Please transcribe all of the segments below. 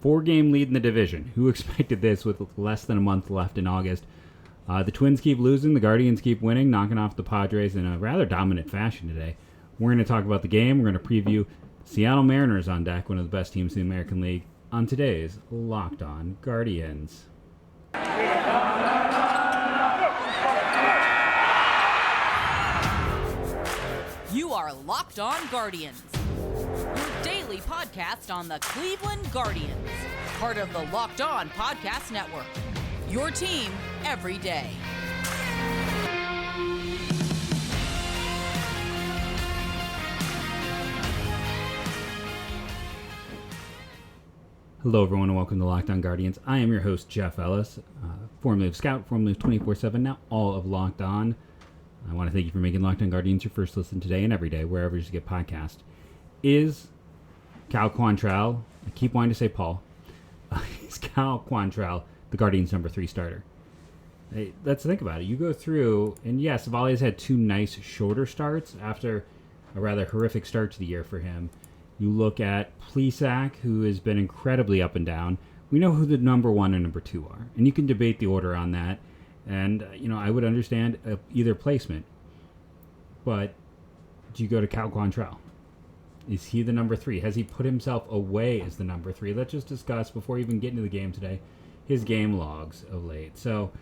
4-game lead in the division. Who expected this with less than a month left in August? The Twins keep losing. The Guardians keep winning, knocking off the Padres in a rather dominant fashion today. We're going to talk about the game. We're going to preview Seattle Mariners on deck, one of the best teams in the American League, on today's Locked On Guardians. You are Locked On Guardians, your daily podcast on the Cleveland Guardians, part of the Locked On Podcast Network, your team every day. Hello, everyone, and welcome to Locked On Guardians. I am your host, Jeff Ellis, formerly of Scout, formerly of 24/7, now all of Locked On. I want to thank you for making Locked On Guardians your first listen today and every day, wherever you get podcasts. Is Cal Quantrill, I keep wanting to say Paul, is Cal Quantrill the Guardians' number 3 starter? Hey, let's think about it. You go through, and yes, Savali's had 2 nice shorter starts after a rather horrific start to the year for him. You look at Plesac, who has been incredibly up and down. We know who the number 1 and number 2 are, and you can debate the order on that. And, I would understand either placement. But do you go to Cal Quantrill? Is he the number 3? Has he put himself away as the number 3? Let's just discuss, before we even get into the game today, his game logs of late. So,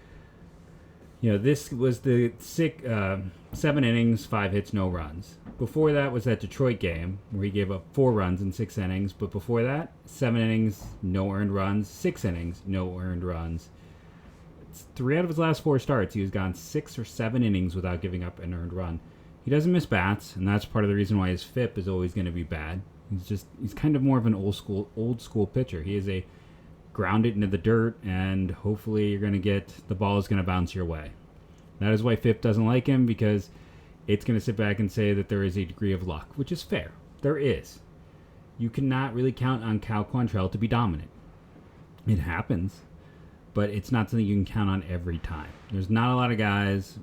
this was the 7 innings, 5 hits, no runs. Before that was that Detroit game where he gave up 4 runs in 6 innings. But before that, 7 innings, no earned runs. 6 innings, no earned runs. 3 out of his last 4 starts, he has gone 6 or 7 innings without giving up an earned run. He doesn't miss bats, and that's part of the reason why his FIP is always going to be bad. He's kind of more of an old school pitcher. He is a ground it into the dirt, and hopefully you're going to get the ball is going to bounce your way. That is why FIP doesn't like him, because it's going to sit back and say that there is a degree of luck, which is fair. There is. You cannot really count on Cal Quantrill to be dominant. It happens, but it's not something you can count on every time. There's not a lot of guys.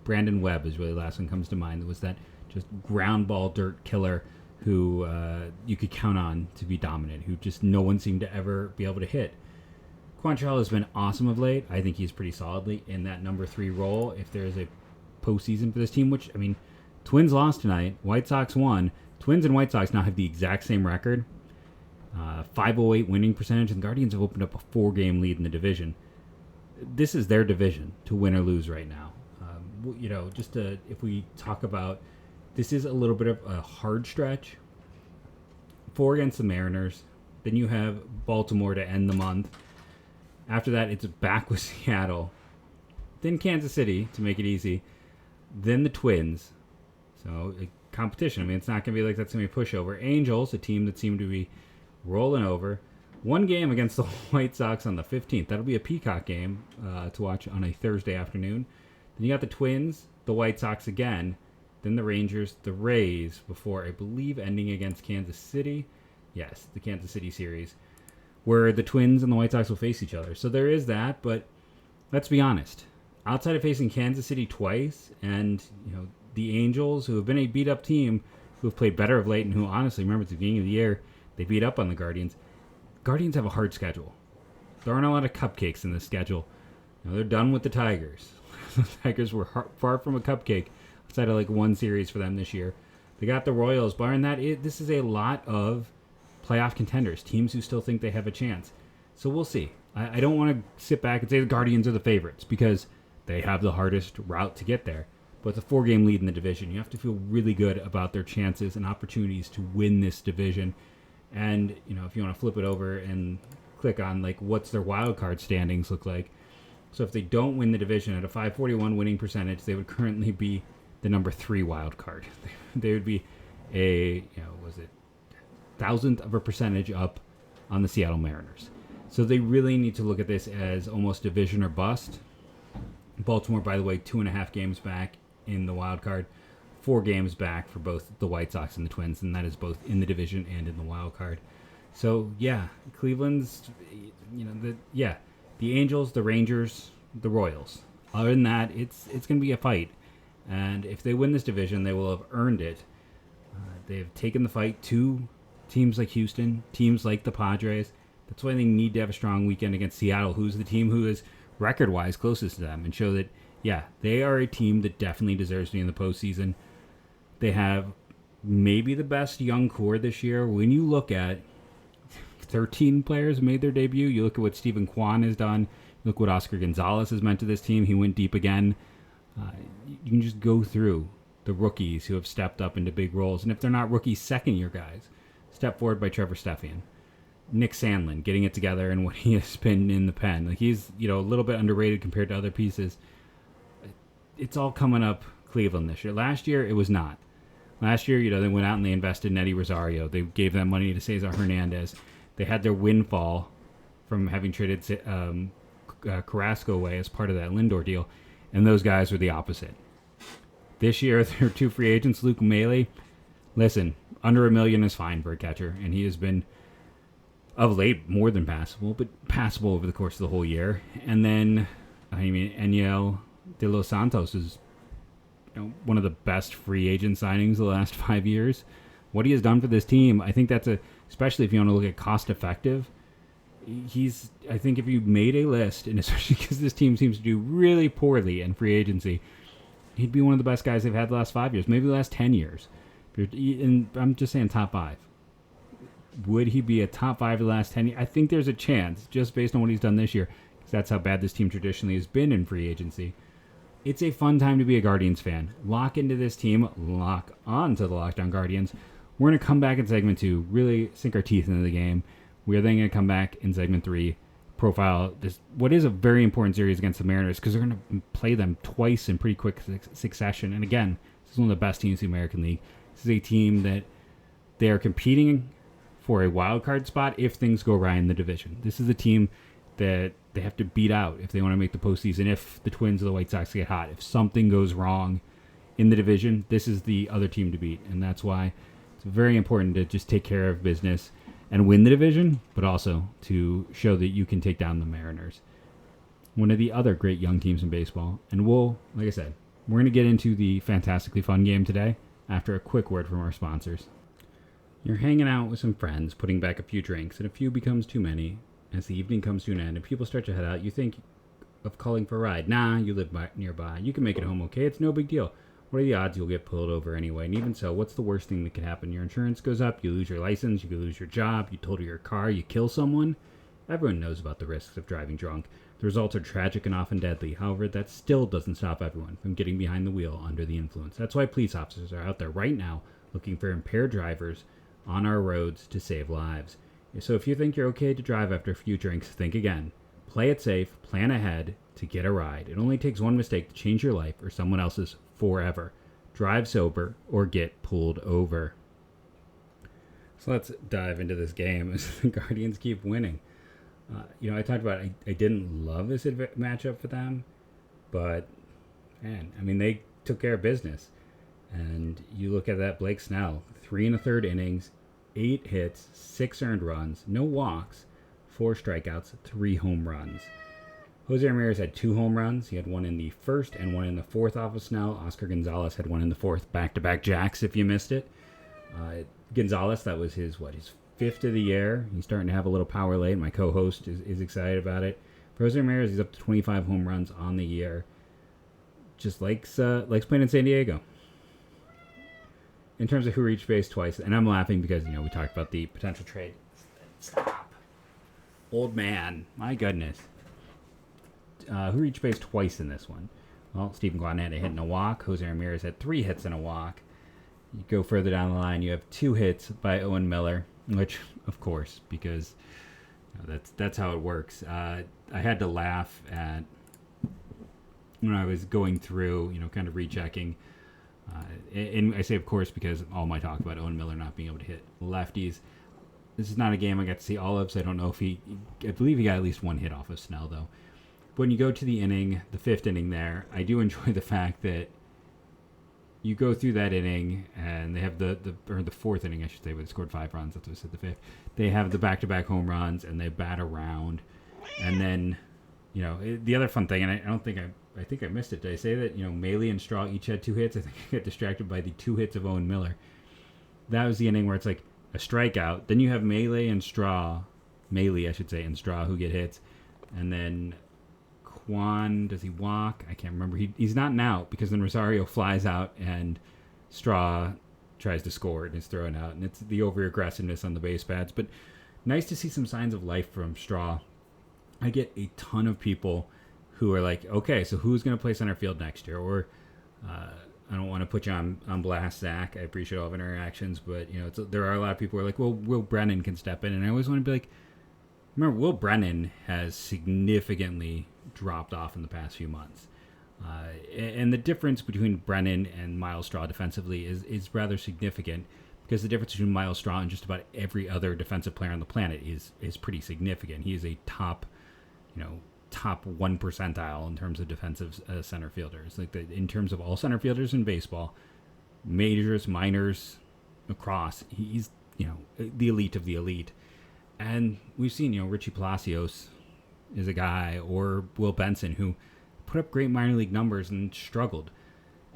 Brandon Webb is really the last one comes to mind. That was that just ground ball dirt killer who you could count on to be dominant, who just no one seemed to ever be able to hit. Quantrill has been awesome of late. I think he's pretty solidly in that number 3 role. If there's a postseason for this team, which, Twins lost tonight, White Sox won. Twins and White Sox now have the exact same record. 508 winning percentage, and the Guardians have opened up a 4-game lead in the division. This is their division to win or lose right now. If we talk about, this is a little bit of a hard stretch. 4 against the Mariners. Then you have Baltimore to end the month. After that, it's back with Seattle. Then Kansas City to make it easy. Then the Twins. So, competition. It's not going to be like that's going to be a pushover. Angels, a team that seemed to be rolling over. 1 game against the White Sox on the 15th. That'll be a Peacock game to watch on a Thursday afternoon. Then you got the Twins, the White Sox again, then the Rangers, the Rays, before, I believe, ending against Kansas City. Yes, the Kansas City series, where the Twins and the White Sox will face each other. So there is that, but let's be honest. Outside of facing Kansas City twice and, the Angels, who have been a beat-up team, who have played better of late, and who, honestly, remember at the beginning of the year, they beat up on the Guardians. Guardians have a hard schedule. There aren't a lot of cupcakes in this schedule. They're done with the Tigers. The Tigers were far from a cupcake outside of 1 series for them this year. They got the Royals. Barring that, this is a lot of playoff contenders, teams who still think they have a chance. So we'll see. I don't want to sit back and say the Guardians are the favorites, because they have the hardest route to get there. But it's a 4-game lead in the division. You have to feel really good about their chances and opportunities to win this division. And, if you want to flip it over and click on, what's their wild card standings look like. So if they don't win the division at a 541 winning percentage, they would currently be the number 3 wild card. They would be a, 1,000th of a percentage up on the Seattle Mariners. So they really need to look at this as almost division or bust. Baltimore, by the way, 2.5 games back in the wild card. 4 games back for both the White Sox and the Twins, and that is both in the division and in the wild card. So, Cleveland's, the Angels, the Rangers, the Royals. Other than that, it's going to be a fight. And if they win this division, they will have earned it. They've taken the fight to teams like Houston, teams like the Padres, That's why they need to have a strong weekend against Seattle, who's the team who is record-wise closest to them, and show that, yeah, they are a team that definitely deserves to be in the postseason. They have maybe the best young core this year. When you look at 13 players made their debut, you look at what Stephen Kwan has done, you look what Oscar Gonzalez has meant to this team. He went deep again. You can just go through the rookies who have stepped up into big roles. And if they're not rookies, second-year guys, step forward by Trevor Stephan. Nick Sandlin getting it together and what he has been in the pen. Like, he's, a little bit underrated compared to other pieces. It's all coming up Cleveland this year. Last year, it was not. Last year, they went out and they invested in Eddie Rosario. They gave that money to Cesar Hernandez. They had their windfall from having traded Carrasco away as part of that Lindor deal, and those guys were the opposite. This year, their two free agents, Luke Maile, listen, under $1 million is fine for a catcher, and he has been, of late, more than passable, but passable over the course of the whole year. And then, Eniel de los Santos is one of the best free agent signings of the last 5 years. What he has done for this team, I think that's especially if you want to look at cost effective, I think if you made a list, and especially because this team seems to do really poorly in free agency, he'd be one of the best guys they've had the last 5 years, maybe the last 10 years. And I'm just saying top 5. Would he be a top 5 of the last 10 years? I think there's a chance, just based on what he's done this year, because that's how bad this team traditionally has been in free agency. It's a fun time to be a Guardians fan. Lock into this team. Lock on to the Locked On Guardians. We're going to come back in segment 2, really sink our teeth into the game. We're then going to come back in segment 3, profile this, what is a very important series against the Mariners, because they're going to play them twice in pretty quick succession. And again, this is one of the best teams in the American League. This is a team that they are competing for a wild card spot if things go right in the division. This is a team that they have to beat out if they want to make the postseason. If the Twins or the White Sox get hot, if something goes wrong in the division, this is the other team to beat. And that's why it's very important to just take care of business and win the division, but also to show that you can take down the Mariners, one of the other great young teams in baseball. And like I said, we're going to get into the fantastically fun game today after a quick word from our sponsors. You're hanging out with some friends, putting back a few drinks, and a few becomes too many. As the evening comes to an end and people start to head out, you think of calling for a ride. Nah, you live nearby. You can make it home okay. It's no big deal. What are the odds you'll get pulled over anyway? And even so, what's the worst thing that could happen? Your insurance goes up, you lose your license, you could lose your job, you total your car, you kill someone. Everyone knows about the risks of driving drunk. The results are tragic and often deadly. However, that still doesn't stop everyone from getting behind the wheel under the influence. That's why police officers are out there right now looking for impaired drivers on our roads to save lives. So if you think you're okay to drive after a few drinks, think again. Play it safe, plan ahead to get a ride. It only takes one mistake to change your life or someone else's forever. Drive sober or get pulled over. So let's dive into this game as the Guardians keep winning. I talked about I didn't love this matchup for them, but man, they took care of business. And you look at that Blake Snell, 3 1/3 innings, 8 hits, 6 earned runs, no walks, 4 strikeouts, 3 home runs. Jose Ramirez had 2 home runs. He had one in the first and one in the fourth off of Snell. Oscar Gonzalez had one in the fourth, back-to-back jacks if you missed it. Gonzalez, that was his 5th of the year. He's starting to have a little power late. My co-host is excited about it. For Jose Ramirez, he's up to 25 home runs on the year. Just likes playing in San Diego. In terms of who reached base twice, and I'm laughing because, we talked about the potential trade. Stop. Old man. My goodness. Who reached base twice in this one? Well, Stephen Kwan had a hit and a walk. Jose Ramirez had 3 hits and a walk. You go further down the line, you have 2 hits by Owen Miller, which, of course, because that's how it works. I had to laugh at when I was going through, kind of rechecking. And I say, of course, because all my talk about Owen Miller not being able to hit lefties. This is not a game I got to see all of, so I don't know if I believe he got at least 1 hit off of Snell, though. But when you go to the inning, the 5th inning there, I do enjoy the fact that you go through that inning, and they have the 4th inning, I should say, where they scored 5 runs. That's what I said, the 5th. They have the back-to-back home runs, and they bat around. And then, the other fun thing, and I think I missed it. Did I say that, Maile and Straw each had 2 hits? I think I got distracted by the 2 hits of Owen Miller. That was the inning where it's like a strikeout. Then you have Maile and Straw Maley, I should say, and Straw who get hits. And then Quan, does he walk? I can't remember. He's not an out because then Rosario flies out and Straw tries to score and is thrown out. And it's the over-aggressiveness on the base paths. But nice to see some signs of life from Straw. I get a ton of people who are like, okay, so who's going to play center field next year? Or I don't want to put you on blast, Zach. I appreciate all of interactions, but there are a lot of people who are like, well, Will Brennan can step in. And I always want to be like, remember, Will Brennan has significantly dropped off in the past few months. And the difference between Brennan and Myles Straw defensively is rather significant, because the difference between Myles Straw and just about every other defensive player on the planet is pretty significant. He is a top 1 percentile in terms of defensive center fielders. In terms of all center fielders in baseball, majors, minors, across, he's the elite of the elite. And we've seen Richie Palacios is a guy, or Will Benson, who put up great minor league numbers and struggled.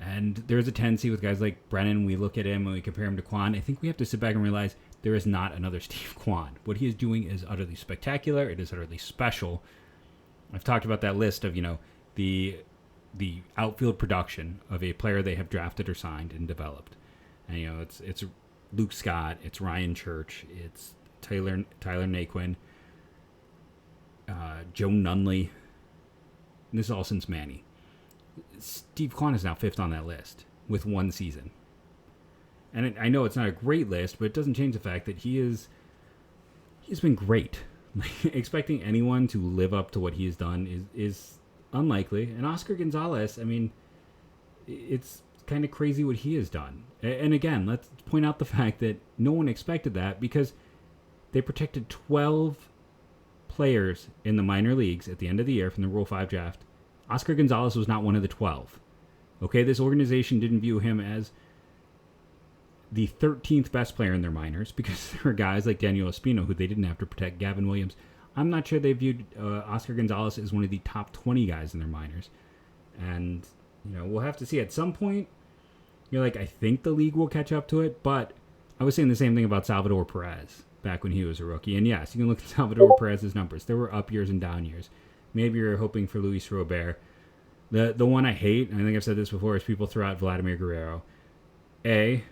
And there's a tendency with guys like Brennan, we look at him and we compare him to Quan. I think we have to sit back and realize there is not another Steve Quan. What he is doing is utterly spectacular. It is utterly special. I've talked about that list of, the outfield production of a player they have drafted or signed and developed. And, it's Luke Scott, it's Ryan Church, it's Tyler Naquin, Joe Nunley. And this is all since Manny. Steve Quan is now 5th on that list with 1 season. And I know it's not a great list, but it doesn't change the fact that he's been great. Expecting anyone to live up to what he's done is unlikely. And Oscar Gonzalez, I mean, it's kind of crazy what he has done. And again, let's point out the fact that no one expected that, because they protected 12 players in the minor leagues at the end of the year from the Rule 5 draft. Oscar Gonzalez was not one of the 12. Okay, this organization didn't view him as the 13th best player in their minors, because there were guys like Daniel Espino who they didn't have to protect, Gavin Williams. I'm not sure they viewed Oscar Gonzalez as one of the top 20 guys in their minors. And, we'll have to see. At some point, I think the league will catch up to it, but I was saying the same thing about Salvador Perez back when he was a rookie. And yes, you can look at Salvador Perez's numbers. There were up years and down years. Maybe you're hoping for Luis Robert. The one I hate, and I think I've said this before, is people throw out Vladimir Guerrero. A,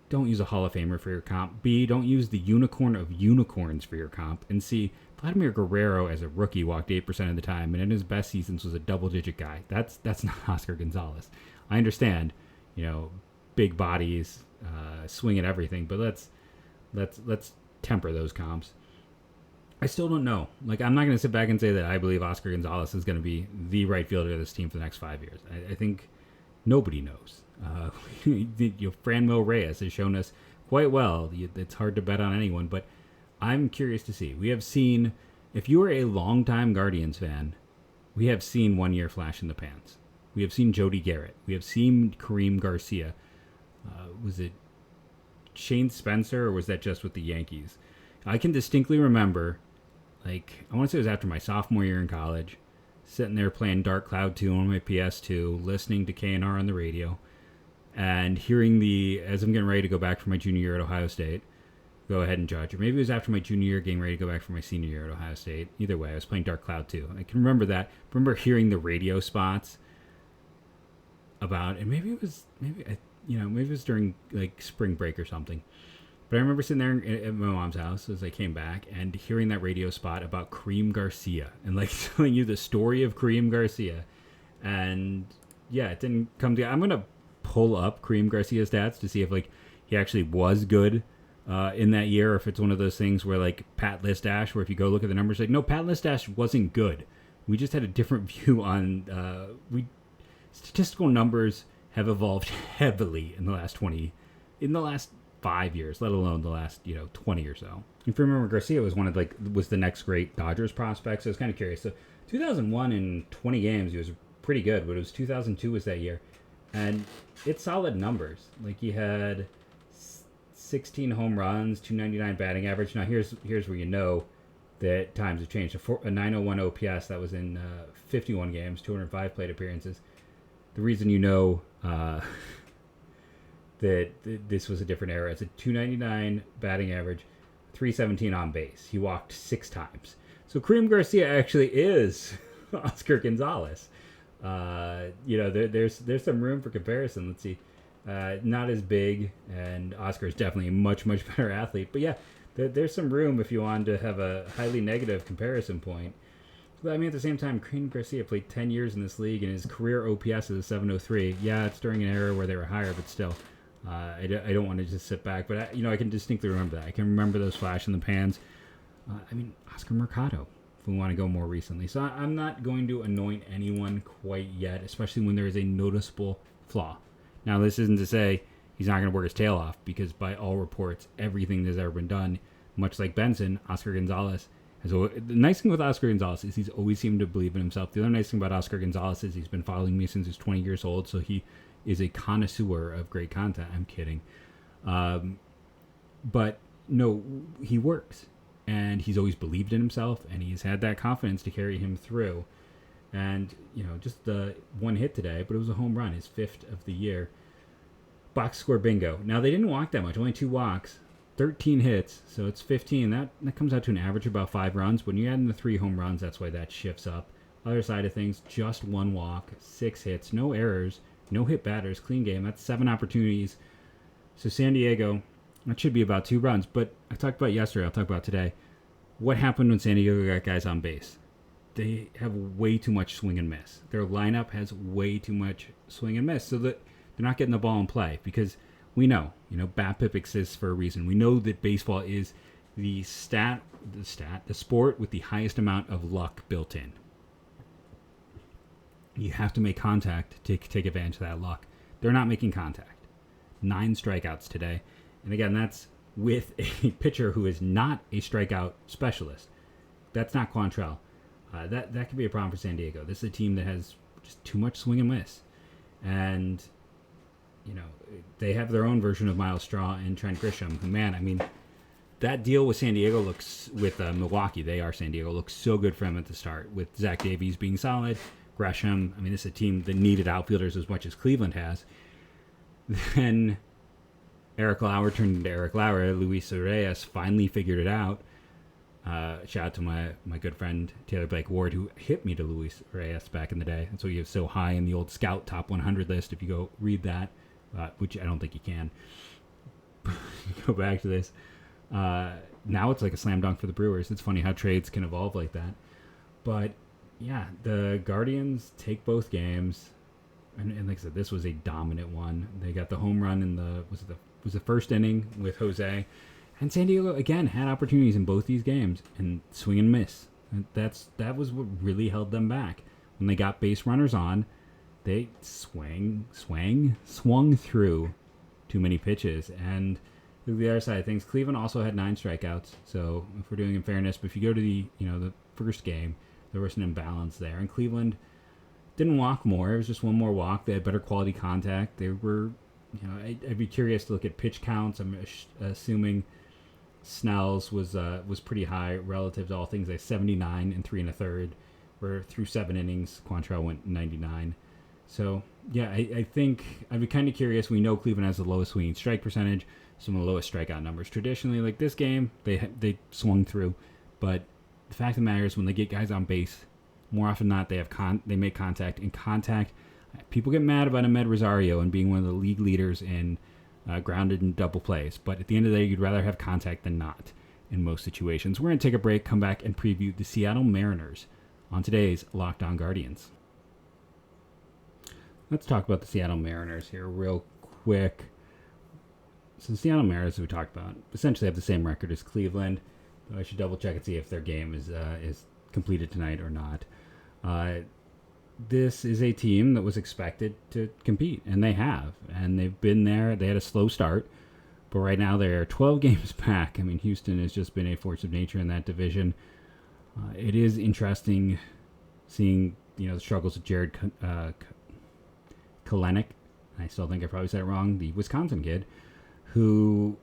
don't use a Hall of Famer for your comp. B, don't use the unicorn of unicorns for your comp. And C, Vladimir Guerrero as a rookie walked 8% of the time, and in his best seasons was a double-digit guy. That's not Oscar Gonzalez. I understand, big bodies, swing at everything, but let's temper those comps. I still don't know. I'm not going to sit back and say that I believe Oscar Gonzalez is going to be the right fielder of this team for the next 5 years. I think nobody knows. Franmil Reyes has shown us quite well. It's hard to bet on anyone, but I'm curious to see. We have seen, if you are a longtime Guardians fan, we have seen 1 year flash in the pans. We have seen Jody Garrett. We have seen Karim Garcia. Was it Shane Spencer, or was that just with the Yankees? I can distinctly remember, I want to say it was after my sophomore year in college, sitting there playing Dark Cloud 2 on my PS2, listening to KNR on the radio, and hearing as I'm getting ready to go back for my junior year at Ohio State, go ahead and judge. Or maybe it was after my junior year, getting ready to go back for my senior year at Ohio State. Either way, I was playing Dark Cloud 2. I can remember that. I remember hearing the radio spots about, and maybe it was during spring break or something. But I remember sitting there at my mom's house as I came back and hearing that radio spot about Karim Garcia and telling you the story of Karim Garcia. And yeah, it didn't come together. I'm going to pull up Karim Garcia's stats to see if he actually was good in that year, or if it's one of those things where Pat Listash, where if you go look at the numbers, no, Pat Listash wasn't good. We just had a different view on statistical numbers have evolved heavily in the last 5 years, let alone the last 20 or so. If you remember, Garcia was was the next great Dodgers prospect, so I was kind of curious. So 2001 in 20 games, he was pretty good, but it was 2002 was that year, and it's solid numbers. He had 16 home runs, 299 batting average. Now here's where that times have changed. A 901 OPS, that was in 51 games, 205 plate appearances. The reason that this was a different era. It's a 299 batting average, .317 on base. He walked 6 times. So Karim Garcia actually is Oscar Gonzalez. There's some room for comparison. Let's see. Not as big, and Oscar is definitely a much, much better athlete. But yeah, there's some room if you wanted to have a highly negative comparison point. But I mean, at the same time, Karim Garcia played 10 years in this league, and his career OPS is a 703. Yeah, it's during an era where they were higher, but still, I don't want to just sit back. But I can distinctly remember that. I can remember those flash in the pans. Oscar Mercado, if we want to go more recently. So I'm not going to anoint anyone quite yet, especially when there is a noticeable flaw. Now, this isn't to say he's not going to work his tail off, because by all reports, everything that's ever been done, much like Benson, Oscar Gonzalez, the nice thing with Oscar Gonzalez is he's always seemed to believe in himself. The other nice thing about Oscar Gonzalez is he's been following me since he's 20 years old, so he is a connoisseur of great content. I'm kidding. But no, he works, and he's always believed in himself, and he's had that confidence to carry him through. And, just the one hit today, but it was a home run, his 5th of the year. Box score bingo. Now, they didn't walk that much, only 2 walks, 13 hits, so it's 15. That comes out to an average of about 5 runs. When you add in the 3 home runs, that's why that shifts up. Other side of things, just 1 walk, 6 hits, no errors, no hit batters, clean game. That's 7 opportunities. So San Diego, that should be about 2 runs. But I talked about yesterday, I'll talk about today. What happened when San Diego got guys on base? They have way too much swing and miss. Their lineup has way too much swing and miss, so that they're not getting the ball in play, because we know, BABIP exists for a reason. We know that baseball is the sport with the highest amount of luck built in. You have to make contact to take advantage of that luck. They're not making contact. 9 strikeouts today. And again, that's with a pitcher who is not a strikeout specialist. That's not Quantrill. That could be a problem for San Diego. This is a team that has just too much swing and miss. And, they have their own version of Myles Straw and Trent Grisham. Man, that deal with San Diego with Milwaukee, they are San Diego, looks so good for them at the start. With Zach Davies being solid, Grisham, this is a team that needed outfielders as much as Cleveland has. Then Eric Lauer turned into Eric Lauer. Luis Reyes finally figured it out. Shout out to my good friend Taylor Blake Ward, who hit me to Luis Reyes back in the day. And so he was so high in the old Scout Top 100 list. If you go read that, which I don't think you can, go back to this. Now it's like a slam dunk for the Brewers. It's funny how trades can evolve like that. But yeah, the Guardians take both games. And like I said, this was a dominant one. They got the home run in was the first inning with Jose. And San Diego, again, had opportunities in both these games and swing and miss. And that was what really held them back. When they got base runners on, they swung through too many pitches. And the other side of things, Cleveland also had 9 strikeouts. So if we're doing in fairness, but if you go to the first game, there was an imbalance there. And Cleveland didn't walk more. It was just 1 more walk. They had better quality contact. They were, I'd be curious to look at pitch counts. I'm assuming Snell's was pretty high relative to all things. Like 79 and 3 1/3. Where through 7 innings, Quantrill went 99. So yeah, I think I'd be kind of curious. We know Cleveland has the lowest swinging strike percentage, some of the lowest strikeout numbers. Traditionally, like this game, they swung through, but the fact of the matter is, when they get guys on base, more often than not, they make contact. And contact, people get mad about Ahmed Rosario and being one of the league leaders in grounded and double plays. But at the end of the day, you'd rather have contact than not in most situations. We're going to take a break, come back, and preview the Seattle Mariners on today's Locked On Guardians. Let's talk about the Seattle Mariners here real quick. So the Seattle Mariners, we talked about, essentially have the same record as Cleveland. I should double check and see if their game is completed tonight or not. This is a team that was expected to compete, and they have. And they've been there. They had a slow start, but right now they're 12 games back. Houston has just been a force of nature in that division. It is interesting seeing the struggles of Jared Kelenic. I still think I probably said it wrong. The Wisconsin kid, who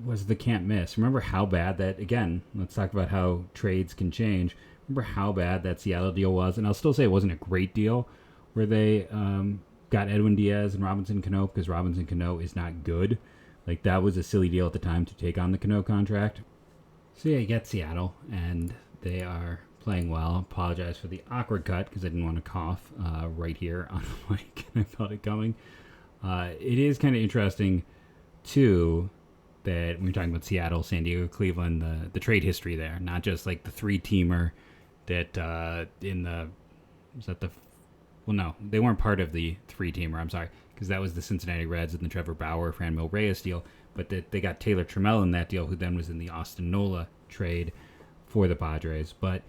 was the can't miss. Remember how bad that, again, let's talk about how trades can change. Remember how bad that Seattle deal was, and I'll still say it wasn't a great deal, where they got Edwin Diaz and Robinson Cano, because Robinson Cano is not good. Like, that was a silly deal at the time to take on the Cano contract. So yeah, you get Seattle, and they are playing well. Apologize for the awkward cut because I didn't want to cough right here on the mic, and I felt it coming. It is kind of interesting, too, that when we're talking about Seattle, San Diego, Cleveland, the trade history there, not just like the three-teamer that well, no, they weren't part of the three-teamer, I'm sorry, because that was the Cincinnati Reds and the Trevor Bauer, Franmil Reyes deal, but they got Taylor Trammell in that deal, who then was in the Austin Nola trade for the Padres. But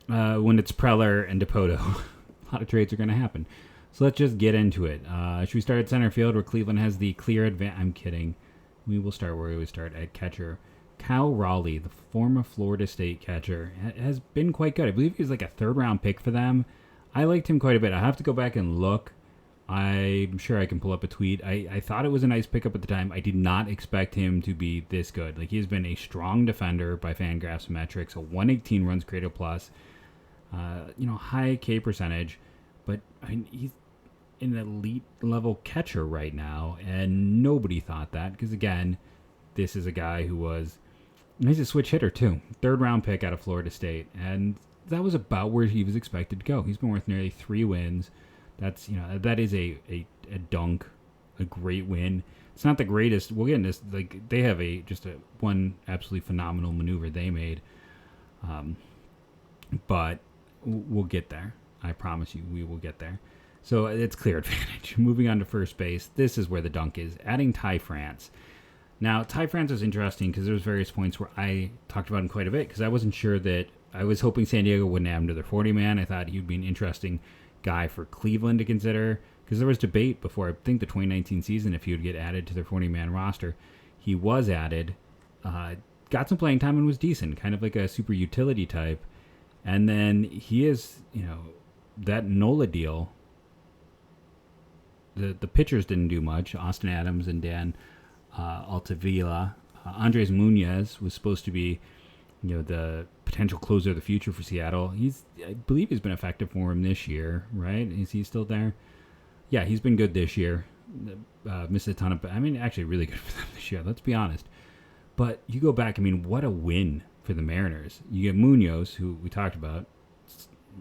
when it's Preller and Dipoto, a lot of trades are going to happen. So let's just get into it. Should we start at center field where Cleveland has the clear advantage? I'm kidding. We will start where we always start, at catcher. Cal Raleigh, the former Florida State catcher, has been quite good. I believe he was like a third-round pick for them. I liked him quite a bit. I have to go back and look. I'm sure I can pull up a tweet. I thought it was a nice pickup at the time. I did not expect him to be this good. Like, he's been a strong defender by Fangraphs metrics, a 118 runs created plus, high K percentage, but he's an elite level catcher right now, and nobody thought that because, again, this is a guy who he's a switch hitter too. Third round pick out of Florida State, and that was about where he was expected to go. He's been worth nearly 3 wins. That's, that is a dunk, a great win. It's not the greatest. We'll get into this. Like, they have one absolutely phenomenal maneuver they made. But we'll get there. I promise you, we will get there. So it's clear advantage. Moving on to first base. This is where the dunk is. Adding Ty France. Now, Ty France was interesting because there was various points where I talked about him quite a bit because I wasn't sure that I was hoping San Diego wouldn't have him to their 40-man. I thought he'd be an interesting guy for Cleveland to consider because there was debate before, I think, the 2019 season if he would get added to their 40-man roster. He was added, got some playing time and was decent, kind of like a super utility type. And then he is, that Nola deal, the pitchers didn't do much. Austin Adams and Dan Altavilla. Andres Munoz was supposed to be, the potential closer of the future for Seattle. I believe he's been effective for him this year, right? Is he still there? Yeah, he's been good this year. Missed a ton of, actually really good for them this year, let's be honest. But you go back, what a win for the Mariners. You get Munoz, who we talked about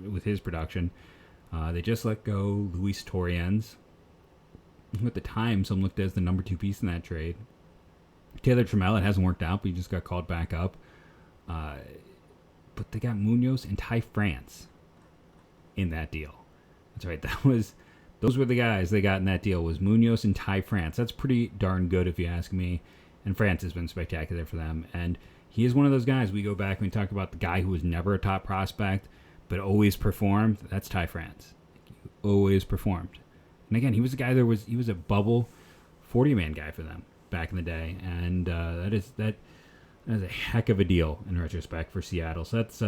with his production. They just let go Luis Torrens, who at the time some looked as the number 2 piece in that trade. Taylor Trammell, it hasn't worked out, but he just got called back up. But they got Munoz and Ty France in that deal. That's right. Those were the guys they got in that deal, was Munoz and Ty France. That's pretty darn good if you ask me. And France has been spectacular for them. And he is one of those guys, we go back and we talk about the guy who was never a top prospect, but always performed. That's Ty France. He always performed. And again, he was a guy he was a bubble 40-man guy for them back in the day. And that is a heck of a deal in retrospect for Seattle. So that's,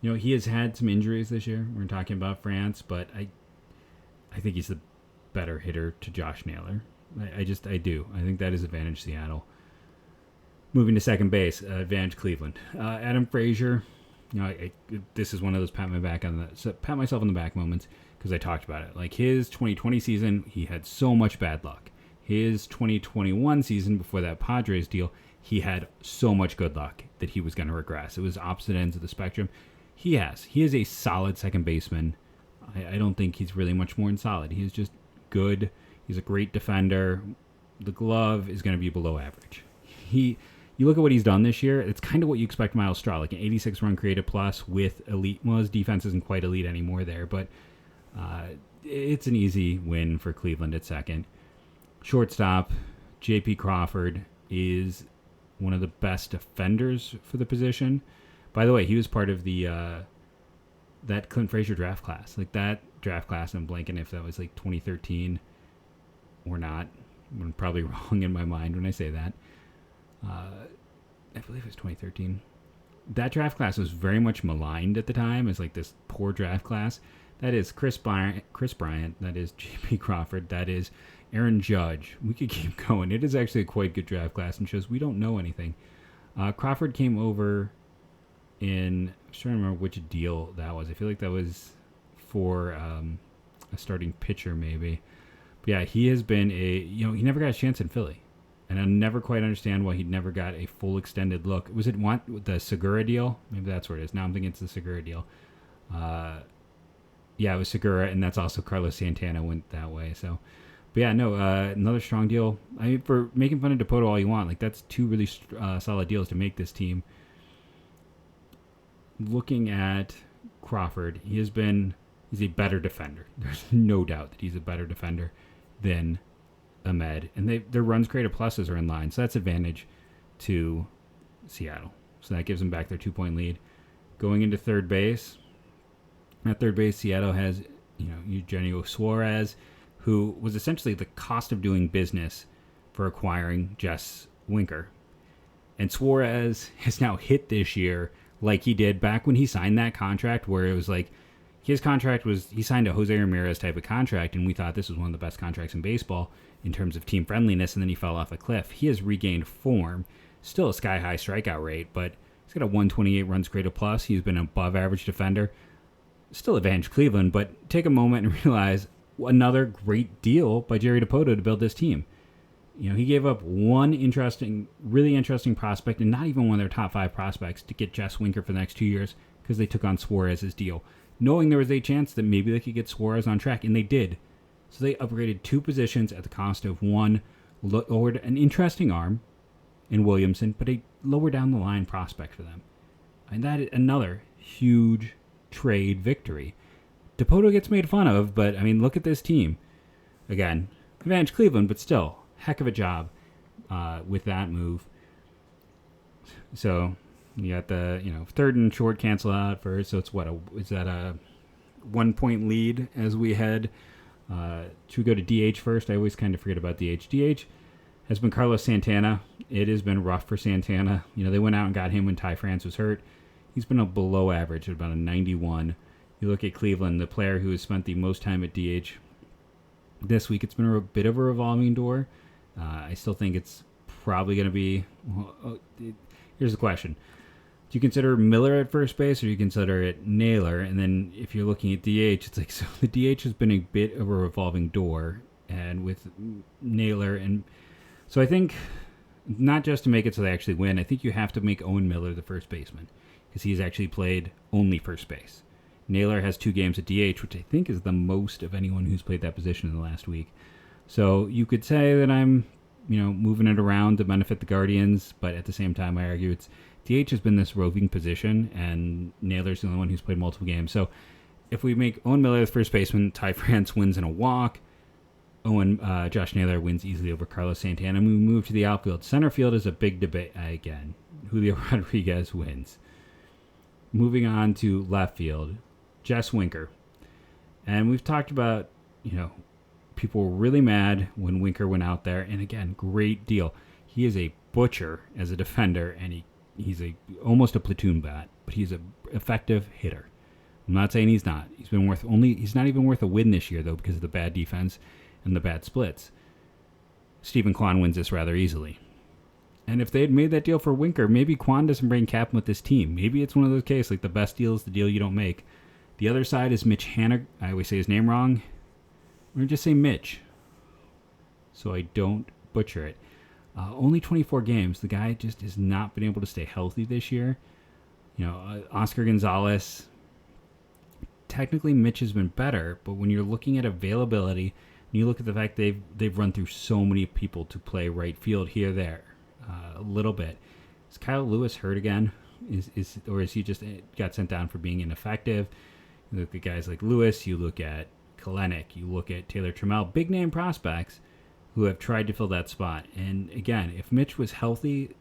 he has had some injuries this year. We're talking about France, but I think he's the better hitter to Josh Naylor. I do. I think that is advantage Seattle. Moving to second base, advantage Cleveland. Adam Frazier, this is one of those pat myself on the back moments because I talked about it. Like, his 2020 season, he had so much bad luck. His 2021 season, before that Padres deal, he had so much good luck that he was going to regress. It was opposite ends of the spectrum. He is a solid second baseman. I don't think he's really much more than solid. He is just good. He's a great defender. The glove is going to be below average. You look at what he's done this year, it's kind of what you expect Myles Straw, like an 86 run created plus with elite. Well, his defense isn't quite elite anymore there, but it's an easy win for Cleveland at second. Shortstop, J.P. Crawford is one of the best defenders for the position. By the way, he was part of that Clint Frazier draft class. Like, that draft class, I'm blanking if that was like 2013 or not. I'm probably wrong in my mind when I say that. I believe it was 2013. That draft class was very much maligned at the time as like this poor draft class. That is Chris Bryant, that is J.P. Crawford, that is Aaron Judge. We could keep going. It is actually a quite good draft class and shows we don't know anything. Crawford came over in, I'm trying to remember which deal that was. I feel like that was for a starting pitcher maybe. But yeah, he has been he never got a chance in Philly. And I never quite understand why he never got a full extended look. Was it the Segura deal? Maybe that's where it is. Now I'm thinking it's the Segura deal. Yeah, it was Segura, and that's also Carlos Santana went that way. So, but yeah, no, another strong deal. I mean, for making fun of Dipoto all you want, like that's two really solid deals to make this team. Looking at Crawford, he's a better defender. There's no doubt that he's a better defender than Ahmed, and their runs created pluses are in line, so that's advantage to Seattle. So that gives them back their 2-point lead. Going into third base, at third base, Seattle has Eugenio Suarez, who was essentially the cost of doing business for acquiring Jess Winker. And Suarez has now hit this year like he did back when he signed that contract, where it was like his contract was, he signed a Jose Ramirez type of contract, and we thought this was one of the best contracts in baseball in terms of team friendliness, and then he fell off a cliff. He has regained form, still a sky-high strikeout rate, but he's got a 128 runs created plus. He's been an above-average defender. Still advantage Cleveland, but take a moment and realize another great deal by Jerry Dipoto to build this team. He gave up one really interesting prospect, and not even one of their top 5 prospects, to get Jess Winker for the next 2 years because they took on Suarez's deal, knowing there was a chance that maybe they could get Suarez on track, and they did. So they upgraded 2 positions at the cost of one, lowered an interesting arm in Williamson, but a lower down the line prospect for them. And that is another huge trade victory. Dipoto gets made fun of, but I mean, look at this team. Again, advantage Cleveland, but still, heck of a job with that move. So you got the third and short cancel out first. So it's is that a 1-point lead as we head? Should we go to DH first? I always kind of forget about DH. DH has been Carlos Santana. It has been rough for Santana. They went out and got him when Ty France was hurt. He's been a below average at about a 91. You look at Cleveland, the player who has spent the most time at DH this week. It's been a bit of a revolving door. I still think it's probably going to be... here's the question. Do you consider Miller at first base, or do you consider it Naylor? And then if you're looking at DH, it's like, so the DH has been a bit of a revolving door, and with Naylor, and so I think not just to make it so they actually win, I think you have to make Owen Miller the first baseman, because he's actually played only first base. Naylor has 2 games at DH, which I think is the most of anyone who's played that position in the last week. So you could say that I'm, moving it around to benefit the Guardians, but at the same time, I argue DH has been this roving position, and Naylor's the only one who's played multiple games. So if we make Owen Miller the first baseman, Ty France wins in a walk, Josh Naylor wins easily over Carlos Santana, and we move to the outfield. Center field is a big debate again. Julio Rodriguez wins. Moving on to left field, Jess Winker. And we've talked about, people were really mad when Winker went out there, and again, great deal. He is a butcher as a defender, and he's almost a platoon bat, but he's an effective hitter. I'm not saying he's not. He's not even worth a win this year, though, because of the bad defense and the bad splits. Stephen Kwan wins this rather easily. And if they had made that deal for Winker, maybe Kwan doesn't bring Captain with this team. Maybe it's one of those cases, like the best deal is the deal you don't make. The other side is Mitch Haniger. I always say his name wrong. I'm going to just say Mitch, so I don't butcher it. Only 24 games. The guy just has not been able to stay healthy this year. Oscar Gonzalez, technically Mitch has been better, but when you're looking at availability, and you look at the fact they've run through so many people to play right field here, there, a little bit. Is Kyle Lewis hurt again? Or is he just got sent down for being ineffective? You look at guys like Lewis, you look at Kalenic, you look at Taylor Trammell, big name prospects who have tried to fill that spot. And again, if Mitch was healthy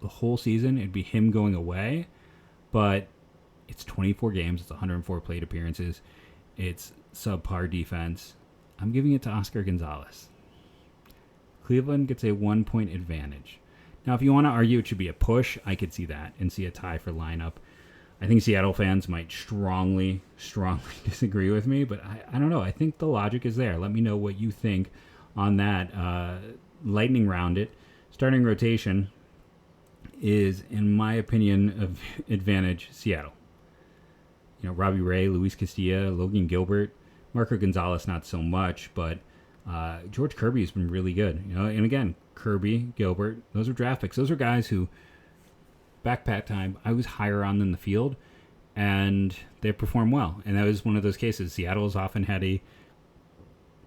the whole season, it'd be him going away. But it's 24 games, it's 104 plate appearances, it's subpar defense. I'm giving it to Oscar Gonzalez. Cleveland gets a 1-point advantage. Now, if you want to argue it should be a push, I could see that and see a tie for lineup. I think Seattle fans might strongly disagree with me, but I don't know. I think the logic is there. Let me know what you think on that. Lightning round it. Starting rotation is, in my opinion, of advantage Seattle. Robbie Ray, Luis Castilla, Logan Gilbert, Marco Gonzalez, not so much, but George Kirby's been really good. And again, Kirby, Gilbert, those are draft picks. Those are guys who, back time, I was higher on than the field, and they perform well. And that was one of those cases. Seattle has often had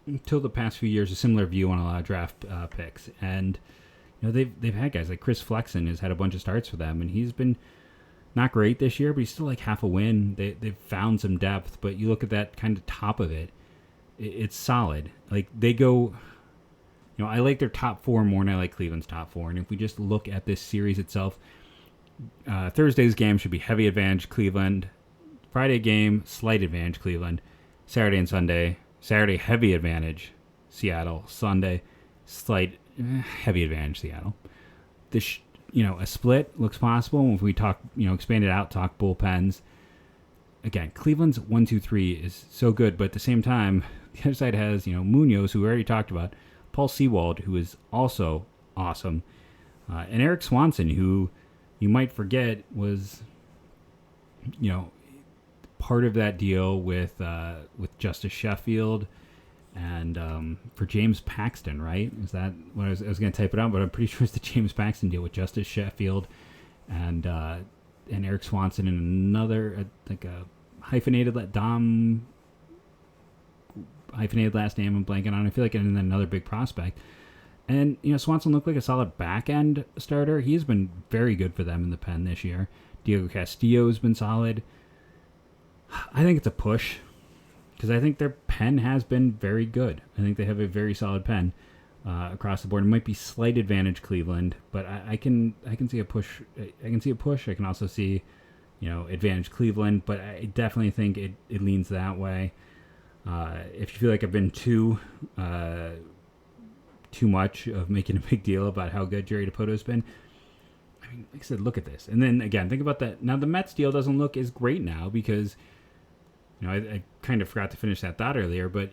until the past few years, a similar view on a lot of draft picks. And they've had guys like Chris Flexen has had a bunch of starts for them, and he's been not great this year, but he's still like half a win. They've found some depth, but you look at that kind of top of it, it's solid. Like they go, I like their top four more than I like Cleveland's top four. And if we just look at this series itself, Thursday's game should be heavy advantage Cleveland. Friday game, slight advantage Cleveland. Saturday and Sunday, Saturday heavy advantage Seattle. Sunday, slight heavy advantage Seattle. This, a split looks possible. If we talk, expand it out, talk bullpens. Again, Cleveland's 1-2-3 is so good, but at the same time, the other side has, Munoz, who we already talked about, Paul Sewald, who is also awesome, and Eric Swanson, who you might forget was, part of that deal with Justice Sheffield and for James Paxton, right? Is that what I was going to type it out? But I'm pretty sure it's the James Paxton deal with Justice Sheffield and Eric Swanson and another like a hyphenated last name I'm blanking on. I feel like and then another big prospect. And, Swanson looked like a solid back-end starter. He's been very good for them in the pen this year. Diego Castillo's been solid. I think it's a push because I think their pen has been very good. I think they have a very solid pen across the board. It might be slight advantage Cleveland, but I can see a push. I can see a push. I can also see, advantage Cleveland, but I definitely think it leans that way. If you feel like I've been too much of making a big deal about how good Jerry DiPoto's been, I mean, like I said, look at this. And then, again, think about that. Now, the Mets deal doesn't look as great now because, I kind of forgot to finish that thought earlier, but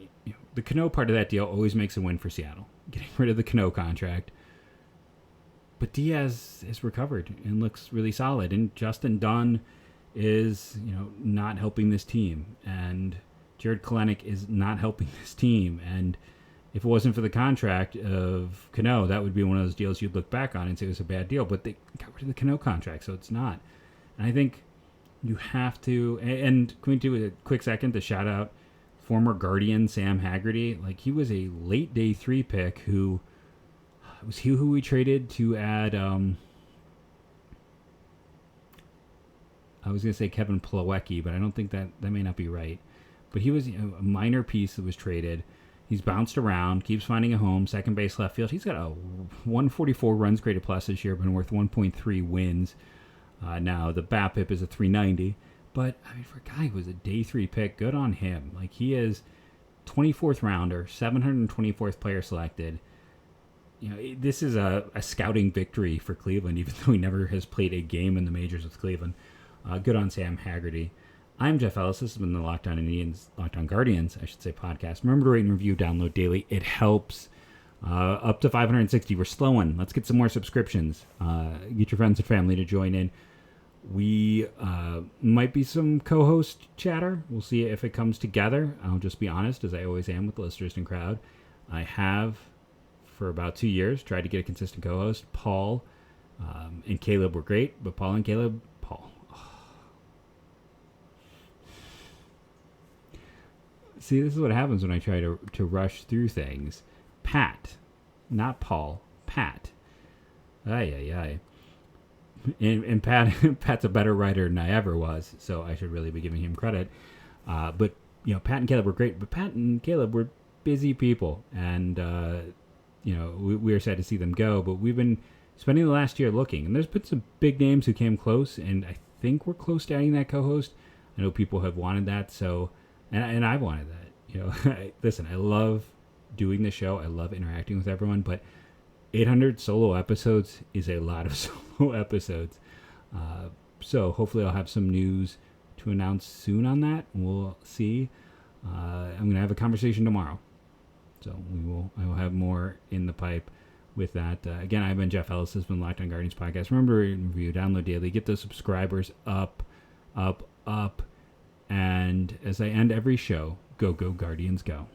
the Cano part of that deal always makes a win for Seattle, getting rid of the Cano contract. But Diaz has recovered and looks really solid. And Justin Dunn is, not helping this team. And Jared Kelenic is not helping this team. And if it wasn't for the contract of Cano, that would be one of those deals you'd look back on and say it was a bad deal. But they got rid of the Cano contract, so it's not. And I think you have to... And can we do a quick second to shout out former Guardian Sam Haggerty? Like, he was a late day 3 pick who... Was he who we traded to add... I was going to say Kevin Plawecki, but I don't think that may not be right. But he was a minor piece that was traded. He's bounced around, keeps finding a home, second base, left field. He's got a 144 runs created plus this year, been worth 1.3 wins. Now, the BABIP is a 390. But, I mean, for a guy who was a day 3 pick, good on him. Like, he is 24th rounder, 724th player selected. This is a scouting victory for Cleveland, even though he never has played a game in the majors with Cleveland. Good on Sam Haggerty. I'm Jeff Ellis. This has been the Locked On Indians, Locked On Guardians, I should say, podcast. Remember to rate and review, download daily. It helps. Up to 560. We're slowing. Let's get some more subscriptions. Get your friends and family to join in. We might be some co-host chatter. We'll see if it comes together. I'll just be honest, as I always am with the listeners and crowd. I have, for about 2 years, tried to get a consistent co-host. Paul and Caleb were great, but Paul. See, this is what happens when I try to rush through things. Pat, not Paul. Pat. Ay. And Pat's a better writer than I ever was, so I should really be giving him credit. But, Pat and Caleb were great, but Pat and Caleb were busy people. And, we are sad to see them go, but we've been spending the last year looking. And there's been some big names who came close, and I think we're close to adding that co-host. I know people have wanted that, so... And I wanted that. Listen, I love doing the show. I love interacting with everyone, but 800 solo episodes is a lot of solo episodes. So hopefully I'll have some news to announce soon on that. We'll see. I'm going to have a conversation tomorrow. So I will have more in the pipe with that. Again, I've been Jeff Ellis. This has been Locked On Guardians podcast. Remember to review, download daily, get those subscribers up. And as I end every show, go Guardians, go.